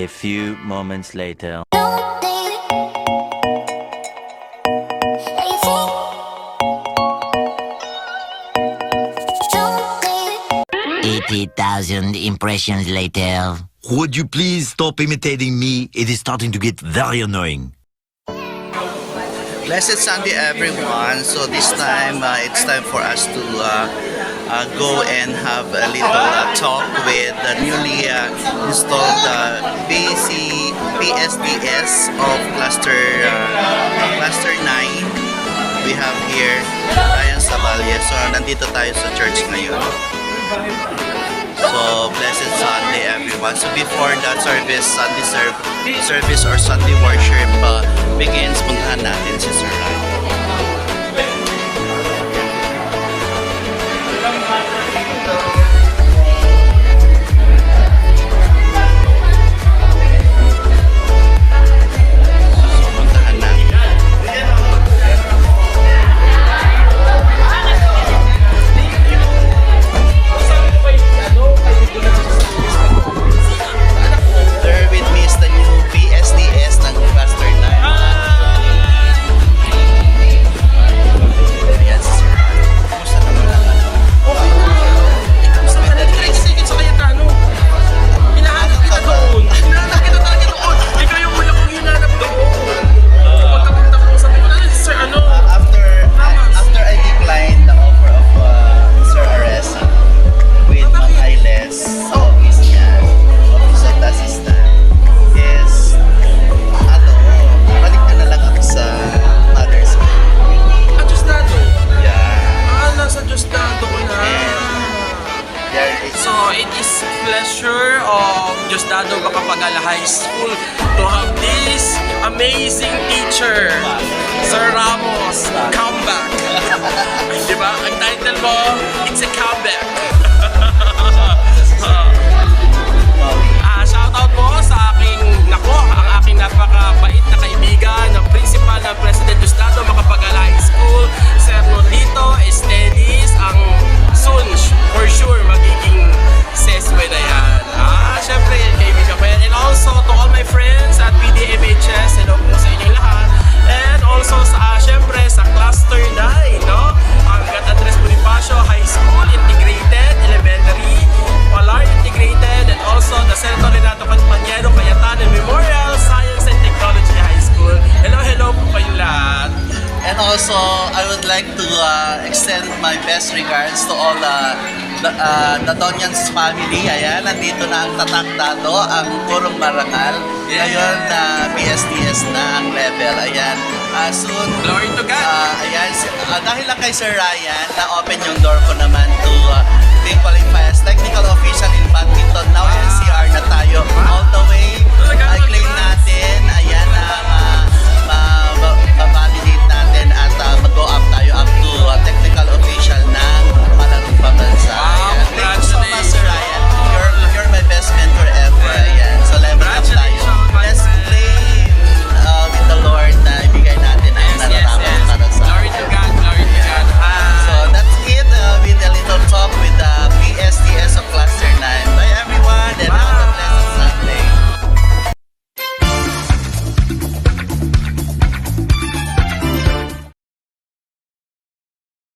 A few moments later. 80,000 impressions later. Would you please stop imitating me? It is starting to get very annoying. Blessed Sunday, everyone. So this time, it's time for us to go and have a little talk with the newly installed PSDS of Cluster 9. We have here Rayand SABALLE. So nandito tayo sa church ngayon. So, blessed Sunday, everyone. So, before that Sunday service or Sunday worship begins, puntahan natin si Sir Rayand. High School to have this amazing teacher, Sir Ramos, comeback. Diba? Ang title mo, it's a comeback. Shoutout po sa ang aking napakabait na kaibigan, ng principal ng President Diosdado Makapagal High School, Sir Nolito Estelis, ang soon, for sure, magiging seswe na yan. Siyempre, kaibigan ko yan. And also, to all my friends at PDMHS, hello po sa inyong lahat. And also, siyempre, sa Cluster 9, no? Ang Andres Bonifacio High School, Integrated, Elementary, Palar Integrated, and also the Senator Renato Campaniero Cayetano Memorial Science and Technology High School. Hello po kayong lahat. And also, I would like to extend my best regards to all the Donians family. Ayan, nandito na ang tatakdado, ang Purong Marangal. Ngayon, PSDS na ang level. Ayan, soon. Glory to God. Ayan, dahil lang kay Sir Rayand, na-open yung door ko naman to be qualified as technical official in badminton. Now, NCR na tayo. All the way